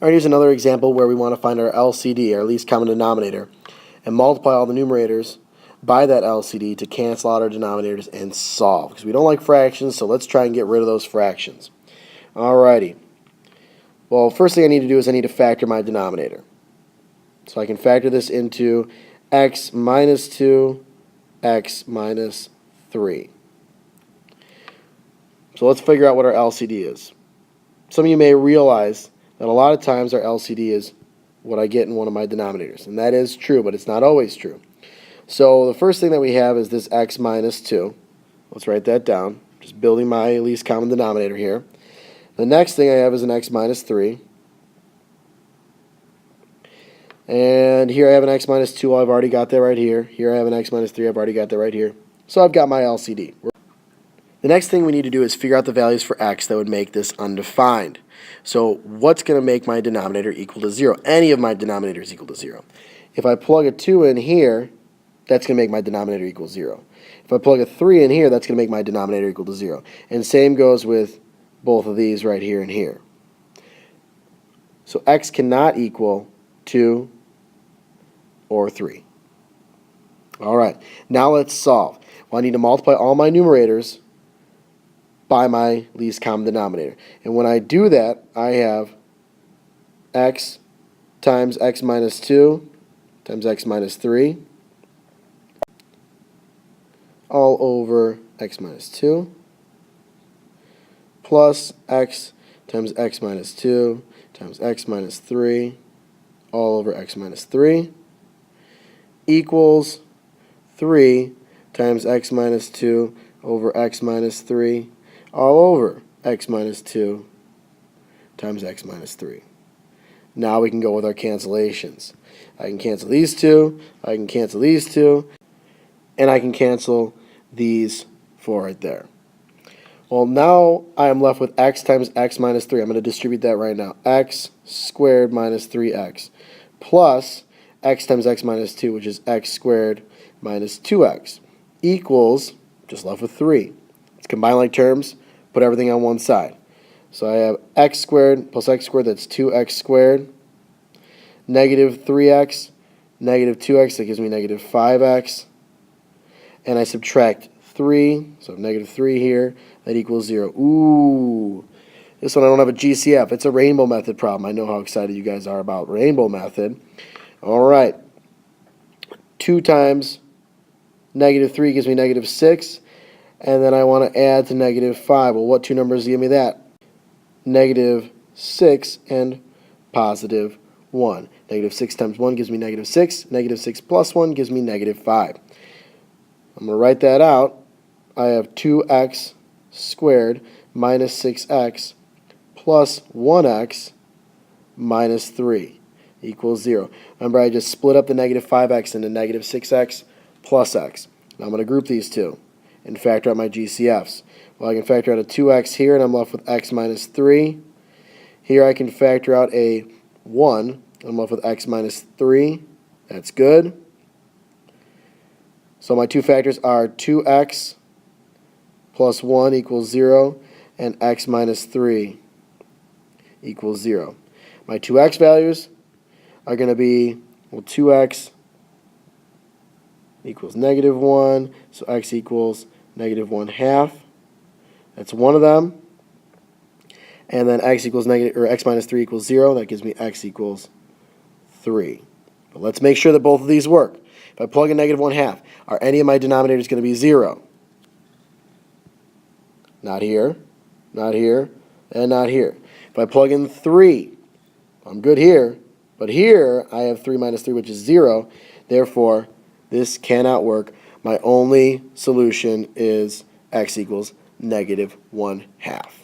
All right, here's another example where we want to find our LCD, our least common denominator, and multiply all the numerators by that LCD to cancel out our denominators and solve. Because we don't like fractions, so let's try and get rid of those fractions. Alrighty. Well, first thing I need to do is I need to factor my denominator. So I can factor this into x minus 2, x minus 3. So let's figure out what our LCD is. Some of you may realize that a lot of times our LCD is what I get in one of my denominators. And that is true, but it's not always true. So the first thing that we have is this x minus 2. Let's write that down. Just building my least common denominator here. The next thing I have is an x minus 3. And here I have an x minus 2. I've already got that right here. Here I have an x minus 3. I've already got that right here. So I've got my LCD. The next thing we need to do is figure out the values for x that would make this undefined. So what's going to make my denominator equal to 0? Any of my denominators equal to 0. If I plug a 2 in here, that's going to make my denominator equal 0. If I plug a 3 in here, that's going to make my denominator equal to 0. And same goes with both of these right here and here. So x cannot equal 2 or 3. Alright, now let's solve. Well, I need to multiply all my numerators by my least common denominator. And when I do that, I have x times x minus 2 times x minus 3 all over x minus 2 plus x times x minus 2 times x minus 3 all over x minus 3 equals 3 times x minus 2 over x minus 3 all over x minus 2 times x minus 3. Now we can go with our cancellations. I can cancel these two, I can cancel these two, and I can cancel these four right there. Well, now I am left with x times x minus 3. I'm going to distribute that right now. X squared minus 3x plus x times x minus 2, which is x squared minus 2x, equals, just left with 3. Let's combine like terms, put everything on one side. So I have x squared plus x squared, that's 2x squared, negative 3x, negative 2x, that gives me negative 5x, and I subtract 3, so I have negative 3 here, that equals 0. Ooh, this one I don't have a GCF. It's a rainbow method problem. I know how excited you guys are about rainbow method. Alright, 2 times negative 3 gives me negative 6, and then I want to add to negative 5. Well, what two numbers give me that? Negative 6 and positive 1. Negative 6 times 1 gives me negative 6. Negative 6 plus 1 gives me negative 5. I'm going to write that out. I have 2x squared minus 6x plus 1x minus 3 equals 0. Remember, I just split up the negative 5x into negative 6x plus x. Now I'm going to group these two and factor out my GCFs. Well, I can factor out a 2x here, and I'm left with x minus 3. Here I can factor out a 1. I'm left with x minus 3. That's good. So my two factors are 2x plus 1 equals 0, and x minus 3 equals 0. My 2x values are going to be, well, 2x equals negative 1, so x equals negative 1/2. That's one of them. And then x equals negative, or x minus 3 equals 0. That gives me x equals 3. But let's make sure that both of these work. If I plug in negative 1/2, are any of my denominators going to be 0? Not here, not here, and not here. If I plug in 3, I'm good here. But here, I have 3 minus 3, which is 0. Therefore, this cannot work. My only solution is x equals negative 1/2.